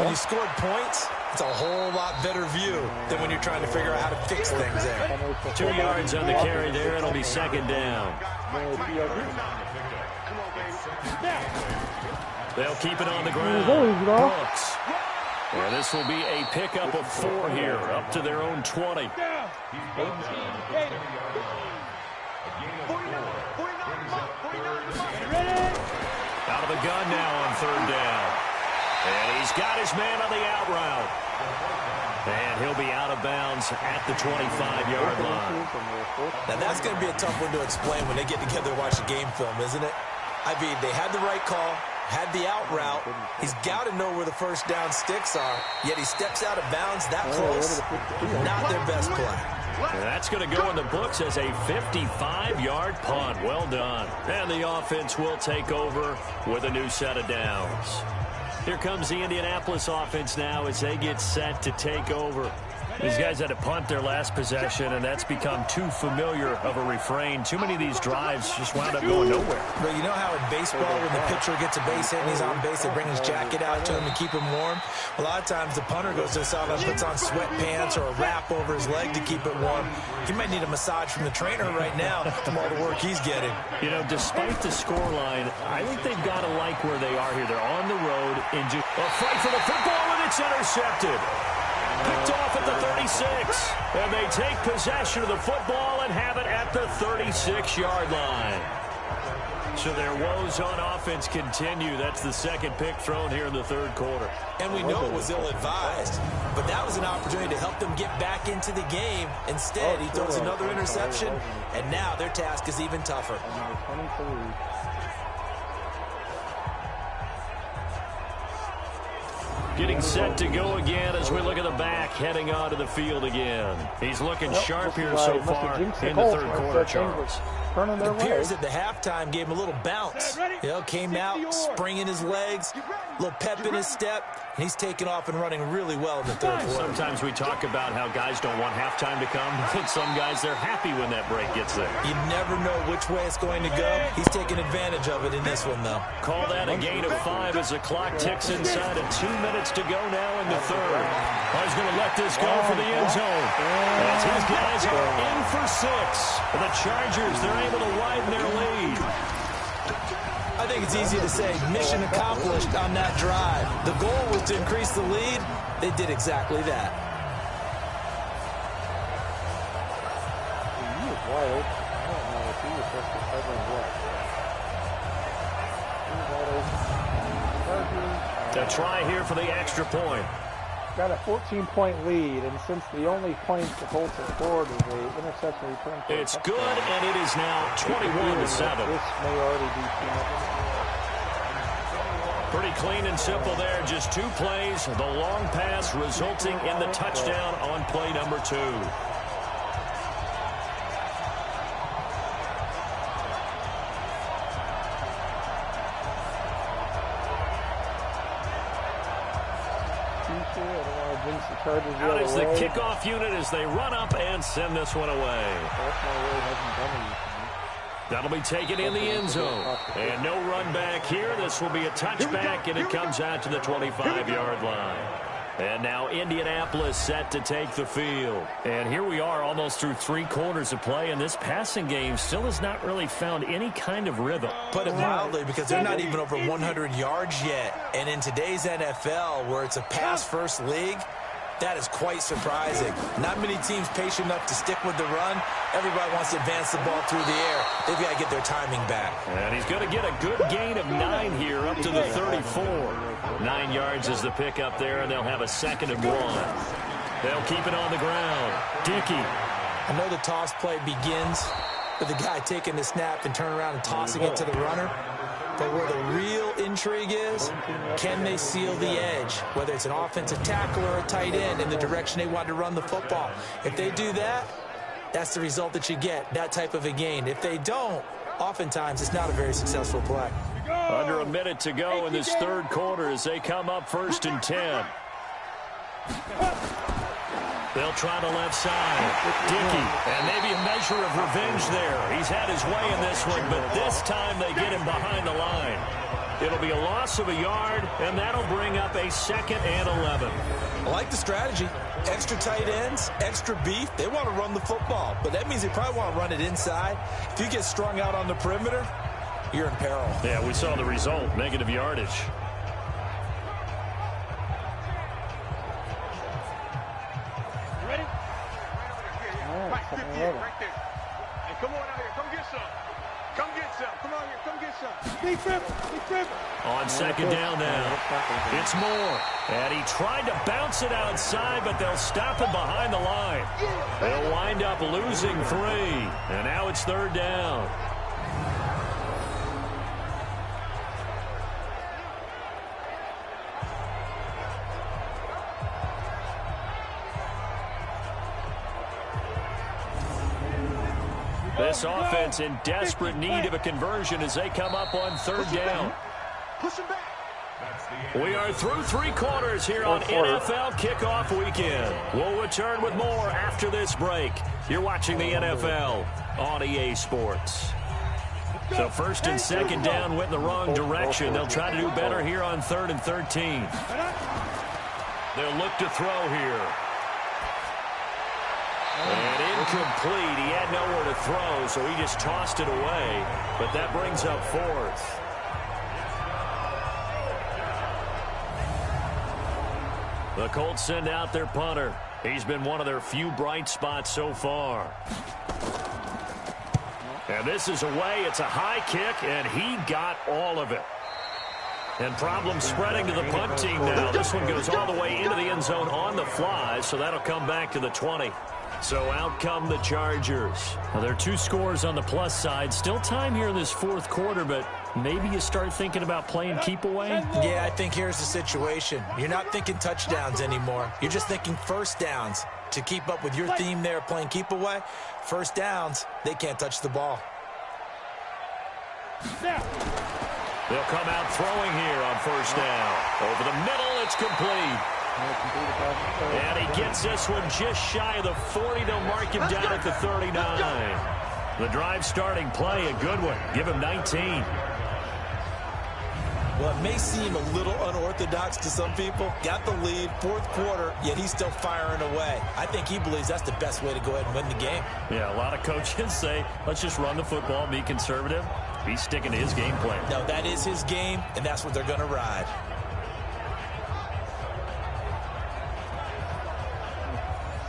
When you scored points, it's a whole lot better view than when you're trying to figure out how to fix things there. 2 yards on the carry there. It'll be 2nd down. They'll keep it on the ground. Brooks. And this will be a pickup of 4 here, up to their own 20. Out of the gun now on 3rd down. And he's got his man on the out route. And he'll be out of bounds at the 25-yard line. Now that's going to be a tough one to explain when they get together and watch the game film, isn't it? I mean, they had the right call, had the out route. He's got to know where the first down sticks are, yet he steps out of bounds that close. Not their best play. And that's going to go in the books as a 55-yard punt. Well done. And the offense will take over with a new set of downs. Here comes the Indianapolis offense now as they get set to take over. These guys had to punt their last possession, and that's become too familiar of a refrain. Too many of these drives just wound up going nowhere. But you know how in baseball, when the pitcher gets a base hit and he's on base, they bring his jacket out to him to keep him warm? A lot of times the punter goes to the sideline, puts on sweatpants or a wrap over his leg to keep it warm. He might need a massage from the trainer right now from all the work he's getting. You know, despite the scoreline, I think they've got to like where they are here. They're on the road in just a fight for the football, and it's intercepted. Picked off at the 36, and they take possession of the football and have it at the 36-yard line. So their woes on offense continue. That's the second pick thrown here in the 3rd quarter. And we know it was ill-advised, but that was an opportunity to help them get back into the game. Instead, he throws another interception, and now their task is even tougher. Getting set to go again as we look at the back, heading onto the field again. He's looking sharp here so far in the third quarter, Charles. It appears that the halftime gave him a little bounce. Came out, springing his legs, a little pep in his step, and he's taking off and running really well in the third quarter. Sometimes we talk about how guys don't want halftime to come, but some guys, they're happy when that break gets there. You never know which way it's going to go. He's taking advantage of it in this one, though. Call that a gain of 5 as the clock ticks inside of 2 minutes to go now in the third. He's going to let this go for the end zone. As his guys are in for 6. The Chargers, they're able to widen their lead. I think it's easy to say mission accomplished on that drive. The goal was to increase the lead. They did exactly that. He was wide open. I don't know if he was supposed to cover what. He was wide open. The try here for the extra point. Got a 14-point lead, and since the only points the Colts have scored is an interception return. It's good, and it is now 21-7. This may already be too much. Pretty clean and simple there. Just 2 plays. The long pass resulting in the touchdown on play number 2. Out is the kickoff unit as they run up and send this one away. That'll be taken in the end zone. And no run back here. This will be a touchback, and it comes out to the 25-yard line. And now Indianapolis set to take the field. And here we are almost through 3 quarters of play, and this passing game still has not really found any kind of rhythm. Put it mildly, because they're not even over 100 yards yet. And in today's NFL, where it's a pass-first league, that is quite surprising. Not many teams patient enough to stick with the run. Everybody wants to advance the ball through the air. They've got to get their timing back. And he's going to get a good gain of 9 here up to the 34. 9 yards is the pickup there, and they'll have a 2nd and 1. They'll keep it on the ground. Dickey. I know the toss play begins with the guy taking the snap and turning around and tossing it to the runner. But where the real intrigue is, can they seal the edge, whether it's an offensive tackle or a tight end, in the direction they want to run the football. If they do that, that's the result that you get, that type of a gain. If they don't, oftentimes it's not a very successful play. Under a minute to go in this third quarter as they come up 1st and 10. They'll try the left side. Dickey, and maybe a measure of revenge there. He's had his way in this one, but this time they get him behind the line. It'll be a loss of a yard, and that'll bring up a 2nd and 11. I like the strategy. Extra tight ends, extra beef. They want to run the football, but that means they probably want to run it inside. If you get strung out on the perimeter, you're in peril. Yeah, we saw the result, negative yardage. Right there. Hey, come on out here. Come get some. Come get some. Come on here. Come get some. Big Trevor. On 2nd down now. It's Moore. And he tried to bounce it outside, but they'll stop him behind the line. They'll wind up losing 3. And now it's 3rd down. This offense in desperate need of a conversion as they come up on 3rd down. We are through 3 quarters here on NFL Kickoff Weekend. We'll return with more after this break. You're watching the NFL on EA Sports. So 1st and 2nd down went in the wrong direction. They'll try to do better here on 3rd and 13. They'll look to throw here. And incomplete. He had nowhere to throw, so he just tossed it away. But that brings up 4th. The Colts send out their punter. He's been one of their few bright spots so far. And this is away. It's a high kick, and he got all of it. And problems spreading to the punt team now. This one goes all the way into the end zone on the fly, so that'll come back to the 20. So out come the Chargers. Well, there are 2 scores on the plus side. Still time here in this 4th quarter, but maybe you start thinking about playing keep away? Yeah, I think here's the situation. You're not thinking touchdowns anymore. You're just thinking first downs. To keep up with your theme there, playing keep away, first downs, they can't touch the ball. They'll come out throwing here on first down. Over the middle, it's complete. And he gets this one just shy of the 40. They'll mark him down at the 39. The drive starting play, a good one. Give him 19. Well, it may seem a little unorthodox to some people. Got the lead, 4th quarter, yet he's still firing away. I think he believes that's the best way to go ahead and win the game. Yeah, a lot of coaches say, let's just run the football, be conservative. He's sticking to his game plan. No, that is his game, and that's what they're going to ride.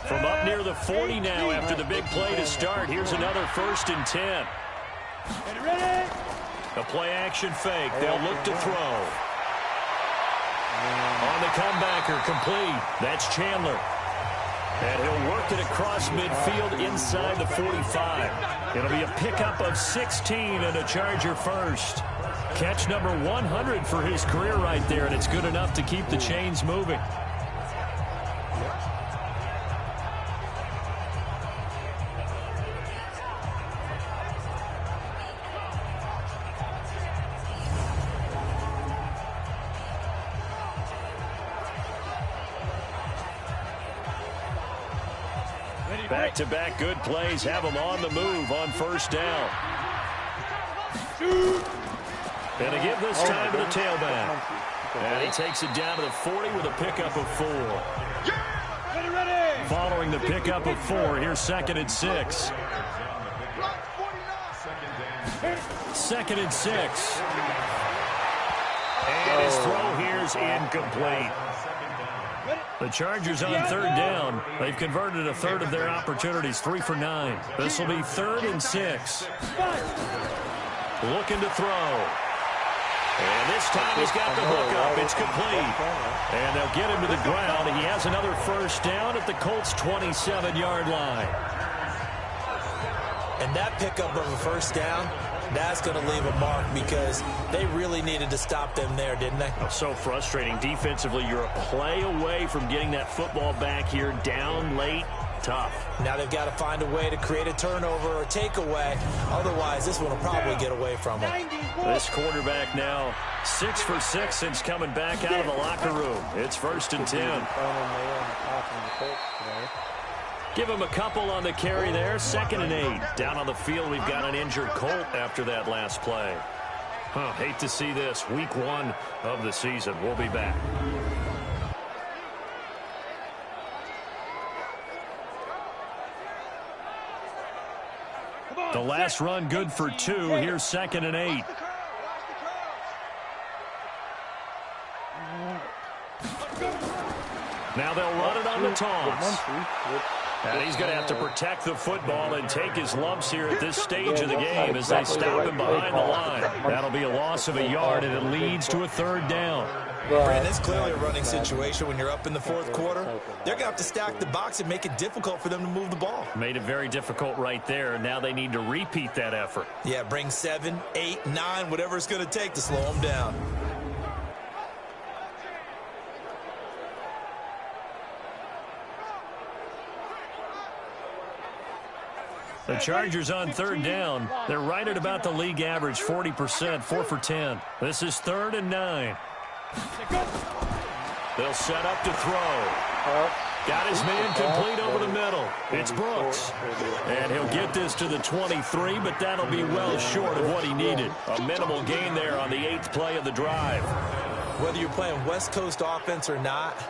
From up near the 40 now after the big play to start, here's another 1st and 10. A play-action fake. They'll look to throw. On the comebacker, complete. That's Chandler. And he'll work it across midfield inside the 45. It'll be a pickup of 16 and a Charger first. Catch number 100 for his career right there, and it's good enough to keep the chains moving. Back-to-back good plays have him on the move on first down. And to give this time to the tailback. And he takes it down to the 40 with a pickup of 4. Following the pickup of 4, here's 2nd and 6. 2nd and 6. And his throw here's incomplete. The Chargers on 3rd down. They've converted a 1/3 of their opportunities, 3 for 9. This will be 3rd and 6. Looking to throw. And this time he's got the hook up. It's complete. And they'll get him to the ground. He has another first down at the Colts' 27-yard line. And that pickup of a first down, that's going to leave a mark because they really needed to stop them there, didn't they? So frustrating. Defensively, you're a play away from getting that football back here down late. Tough. Now they've got to find a way to create a turnover or takeaway. Otherwise, this one will probably get away from them. This quarterback now 6 for 6 since coming back out of the locker room. It's 1st and 10. Give him a couple on the carry there. 2nd and 8. Down on the field, we've got an injured Colt after that last play. Hate to see this. Week 1 of the season. We'll be back. The last run good for 2. Here's 2nd and 8. Now they'll run it on the toss. And he's going to have to protect the football and take his lumps here at this stage of the game as they stop him behind the line. That'll be a loss of a yard, and it leads to a 3rd down. Brandon, it's clearly a running situation when you're up in the 4th quarter. They're going to have to stack the box and make it difficult for them to move the ball. Made it very difficult right there. Now they need to repeat that effort. Yeah, bring 7, 8, 9, whatever it's going to take to slow them down. The Chargers on 3rd down. They're right at about the league average, 40%, 4 for 10. This is 3rd and 9. They'll set up to throw. Got his man complete over the middle. It's Brooks. And he'll get this to the 23, but that'll be well short of what he needed. A minimal gain there on the 8th play of the drive. Whether you're playing West Coast offense or not,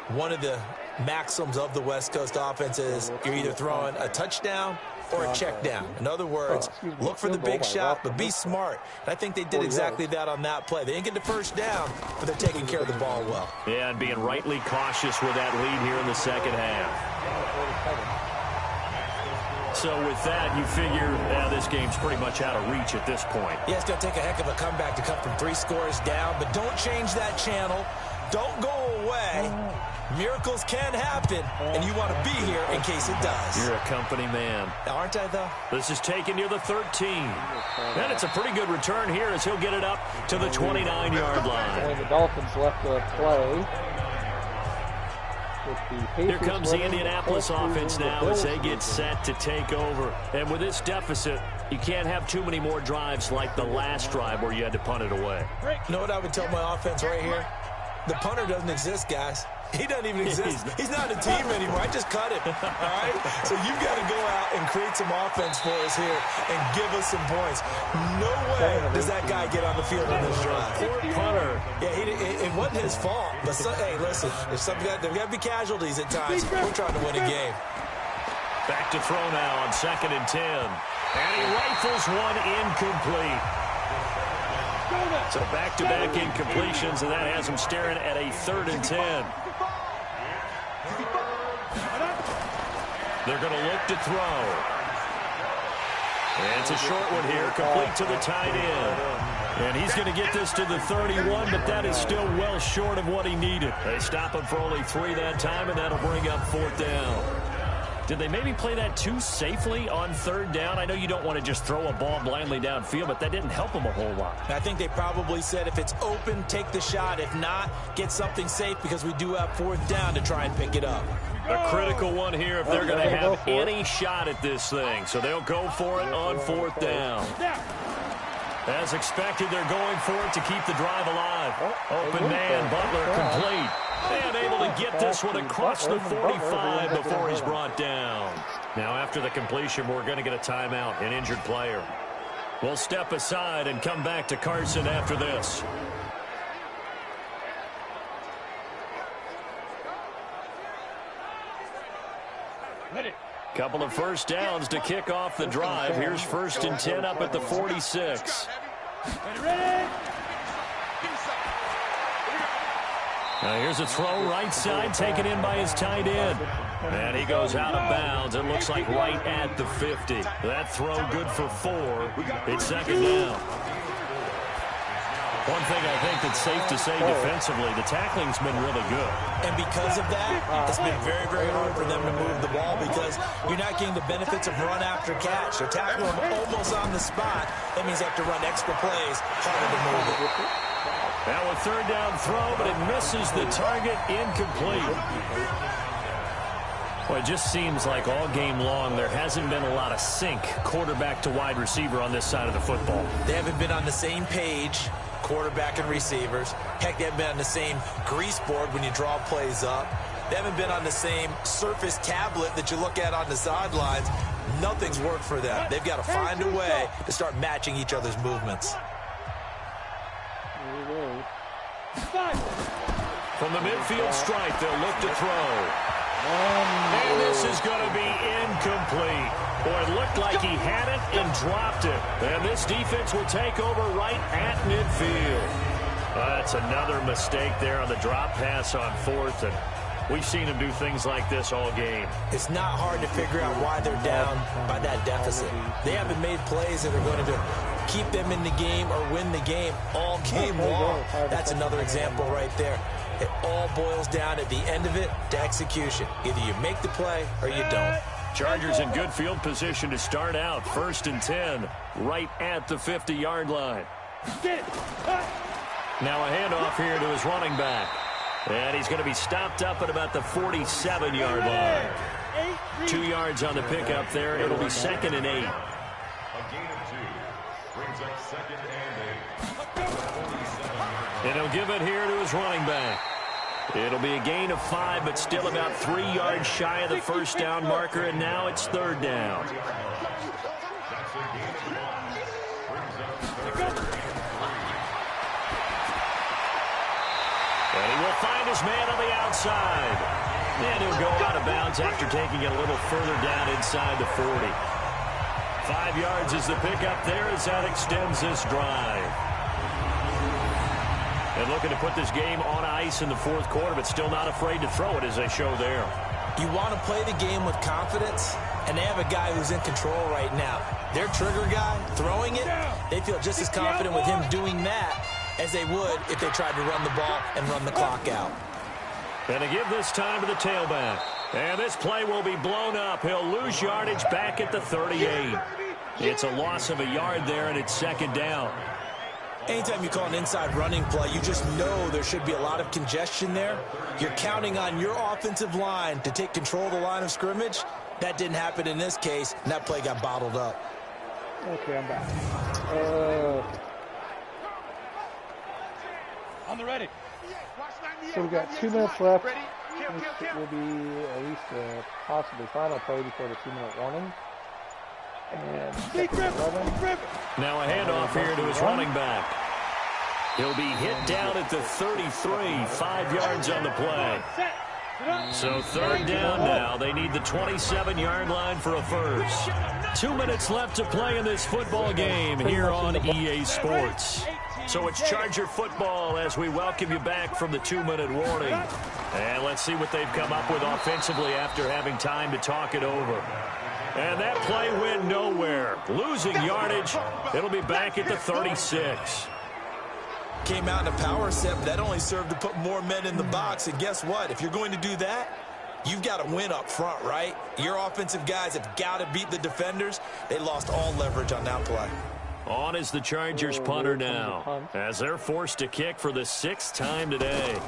one of the maxims of the West Coast offense is you're either throwing a touchdown or a check down. In other words, look for the big shot, but be smart. And I think they did exactly that on that play. They didn't get the first down, but they're taking care of the ball well. Yeah, and being rightly cautious with that lead here in the 2nd half. So with that, you figure this game's pretty much out of reach at this point. Yeah, it's going to take a heck of a comeback to come from 3 scores down, but don't change that channel. don't go away. Miracles can happen, and you want to be here in case it does. You're a company man. Aren't I, though? This is taken near the 13. And it's a pretty good return here as he'll get it up to the 29-yard line. The Dolphins left to play. Here comes the Indianapolis offense now as they get set to take over. And with this deficit, you can't have too many more drives like the last drive where you had to punt it away. You know what I would tell my offense right here? The punter doesn't exist, guys. He doesn't even exist. He's not a team anymore. I just cut him. All right? So you've got to go out and create some offense for us here and give us some points. No way does that guy get on the field in this drive. Poor punter. Yeah, it wasn't his fault. But, hey, listen, there's got to be casualties at times. We're trying to win a game. Back to throw now on 2nd and 10. And he rifles one incomplete. So back-to-back incompletions, and that has him staring at a 3rd and 10. They're going to look to throw. And it's a short one here, complete to the tight end. And he's going to get this to the 31, but that is still well short of what he needed. They stop him for only 3 that time, and that'll bring up 4th down. Did they maybe play that too safely on 3rd down? I know you don't want to just throw a ball blindly downfield, but that didn't help them a whole lot. I think they probably said if it's open, take the shot. If not, get something safe because we do have 4th down to try and pick it up. A critical one here if they're going to have any shot at this thing. So they'll go for it on 4th down. As expected, they're going for it to keep the drive alive. Open man, Butler complete. And able to get this one across the 45 before he's brought down. Now after the completion, we're going to get a timeout, an injured player. We'll step aside and come back to Carson after this. Couple of first downs to kick off the drive. Here's 1st and 10 up at the 46. Now here's a throw right side, taken in by his tight end. And he goes out of bounds. It looks like right at the 50. That throw good for 4. It's 2nd down. One thing I think that's safe to say defensively, the tackling's been really good. And because of that, it's been very, very hard for them to move the ball because you're not getting the benefits of run after catch. They're tackling them almost on the spot. That means they have to run extra plays, harder to move it. Now a 3rd down throw, but it misses the target, incomplete. Well, it just seems like all game long there hasn't been a lot of sync quarterback to wide receiver on this side of the football. They haven't been on the same page, quarterback and receivers. Heck, they haven't been on the same grease board when you draw plays up. They haven't been on the same surface tablet that you look at on the sidelines. Nothing's worked for them. They've got to find a way to start matching each other's movements. From the midfield stripe, they'll look to throw. And this is going to be incomplete. Boy, it looked like he had it and dropped it. And this defense will take over right at midfield. That's another mistake there on the drop pass on 4th. And we've seen him do things like this all game. It's not hard to figure out why they're down by that deficit. They haven't made plays that are going to keep them in the game or win the game all game long. That's another example right there. It all boils down at the end of it to execution. Either you make the play or you don't. Chargers in good field position to start out. 1st and 10, right at the 50-yard line. Now a handoff here to his running back. And he's going to be stopped up at about the 47-yard line. 2 yards on the pickup there. It'll be 2nd and 8. And he'll give it here to his running back. It'll be a gain of 5, but still about 3 yards shy of the 1st down marker, and now it's 3rd down. And he will find his man on the outside. And he'll go out of bounds after taking it a little further down inside the 40. 5 yards is the pickup there as that extends this drive. And looking to put this game on ice in the 4th quarter, but still not afraid to throw it as they show there. You want to play the game with confidence, and they have a guy who's in control right now. Their trigger guy, throwing it, they feel just as confident with him doing that as they would if they tried to run the ball and run the clock out. And to give this time to the tailback. And this play will be blown up. He'll lose yardage back at the 38. It's a loss of a yard there, and it's second down. Anytime you call an inside running play, you just know there should be a lot of congestion there. You're counting on your offensive line to take control of the line of scrimmage. That didn't happen in this case, and that play got bottled up. Okay, I'm back. On the ready. So we got 2 minutes left. This will be at least a possibly final play before the 2-minute warning. And now a handoff here to his running back. He'll be hit down at the 33, 5 yards on the play. So third down now. They need the 27-yard line for a first. 2 minutes left to play in this football game here on EA Sports. So it's Charger football as we welcome you back from the 2-minute warning. And let's see what they've come up with offensively after having time to talk it over. And that play went nowhere. Losing yardage. It'll be back at the 36. Came out in a power set, but that only served to put more men in the box. And guess what? If you're going to do that, you've got to win up front, right? Your offensive guys have got to beat the defenders. They lost all leverage on that play. On is the Chargers punter now, as they're forced to kick for the 6th time today.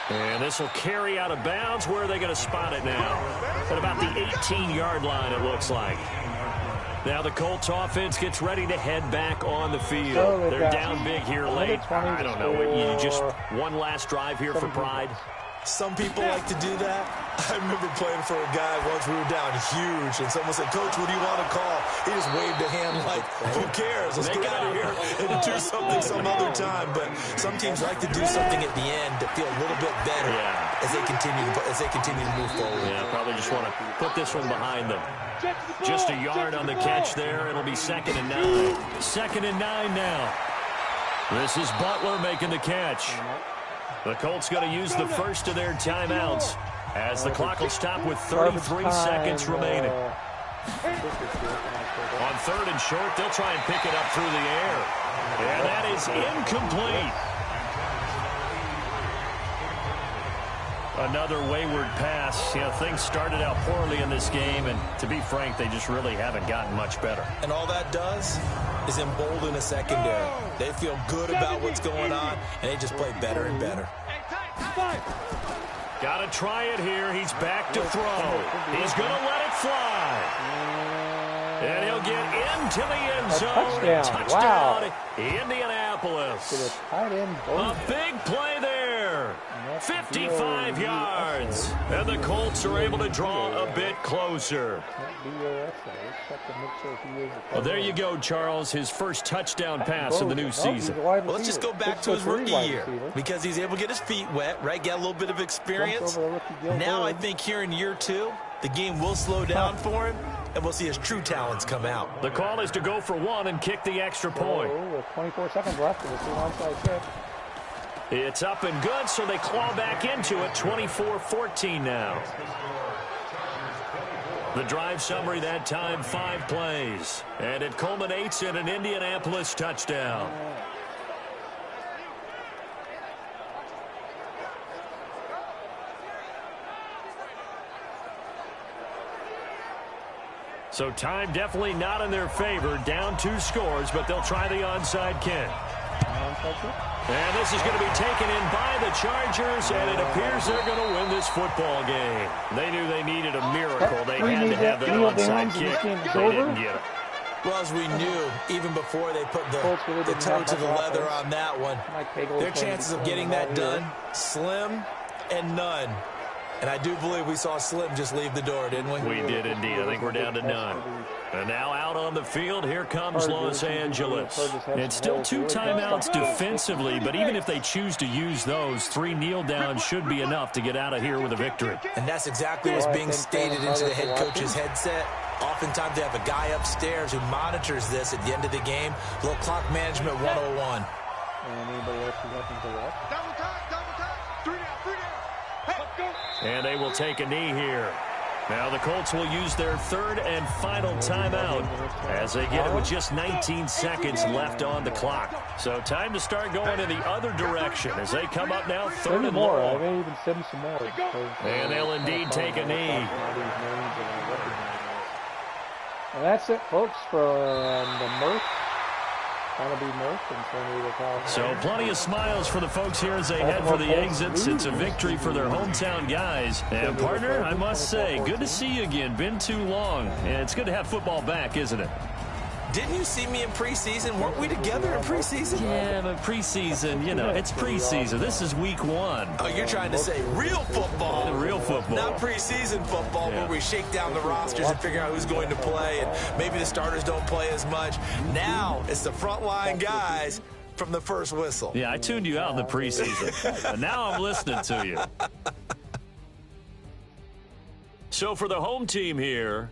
And this will carry out of bounds. Where are they going to spot it now? At about the 18-yard line, it looks like. Now the Colts offense gets ready to head back on the field. They're down big here late. I don't know. You just one last drive here for pride. Some people like to do that. I remember playing for a guy once. We were down huge, and someone said, "Coach, what do you want to call?" He just waved a hand like, "Who cares? Let's get out of here and do something some other time." But some teams like to do something at the end to feel a little bit better as they continue to move forward. Yeah, probably just want to put this one behind them. Just a yard on the catch there. It'll be 2nd and 9. 2nd and 9 now. This is Butler making the catch. The Colts going to use the first of their timeouts as the clock will stop with 33 seconds remaining. On 3rd and short, they'll try and pick it up through the air. And that is incomplete. Another wayward pass. You know, things started out poorly in this game, and to be frank, they just really haven't gotten much better. And all that does is embolden a secondary. They feel good about what's going on, and they just play better and better. Got to try it here. He's back to throw. He's going to let it fly. And he'll get into the end zone. Touchdown, Indianapolis. A big play there. 55 yards. And the Colts are able to draw a bit closer. Well, there you go, Charles. His first touchdown pass of the new season. Well, let's just go back to his rookie year because he's able to get his feet wet, right? Get a little bit of experience. Now I think here in year 2, the game will slow down for him, and we'll see his true talents come out. The call is to go for 1 and kick the extra point. With 24 seconds left, it's an onside kick. It's up and good, so they claw back into it. 24-14 now. The drive summary that time, 5 plays. And it culminates in an Indianapolis touchdown. So time definitely not in their favor. Down 2 scores, but they'll try the onside kick. And this is going to be taken in by the Chargers, and it appears they're going to win this football game. They knew they needed a miracle. They had to have that onside kick. They didn't get it. Well, as we knew, even before they put the toe to the leather on that one, their chances of getting that done, slim and none. And I do believe we saw Slim just leave the door, didn't we? We did indeed. I think we're down to none. And now out on the field, here comes Los Angeles. It's still 2 timeouts defensively, but even if they choose to use those, 3 kneel downs should be enough to get out of here with a victory. And that's exactly what's being stated into the head coach's headset. Oftentimes they have a guy upstairs who monitors this at the end of the game. Little clock management 101. And they will take a knee here. Now the Colts will use their third and final timeout as they get it with just 19 seconds left on the clock. So time to start going in the other direction as they come up now third and long. I may even send some more. And they'll indeed take a knee. And that's it, folks, from the Murph. So plenty of smiles for the folks here as they head for the exits. It's a victory for their hometown guys. And partner, I must say, good to see you again. Been too long. And it's good to have football back, isn't it? Didn't you see me in preseason? Weren't we together in preseason? Yeah, but preseason, you know, it's preseason. This is week 1. Oh, you're trying to say real football. Real football. Not preseason football where we shake down the rosters and figure out who's going to play, and maybe the starters don't play as much. Now it's the frontline guys from the first whistle. Yeah, I tuned you out in the preseason. But now I'm listening to you. So for the home team here,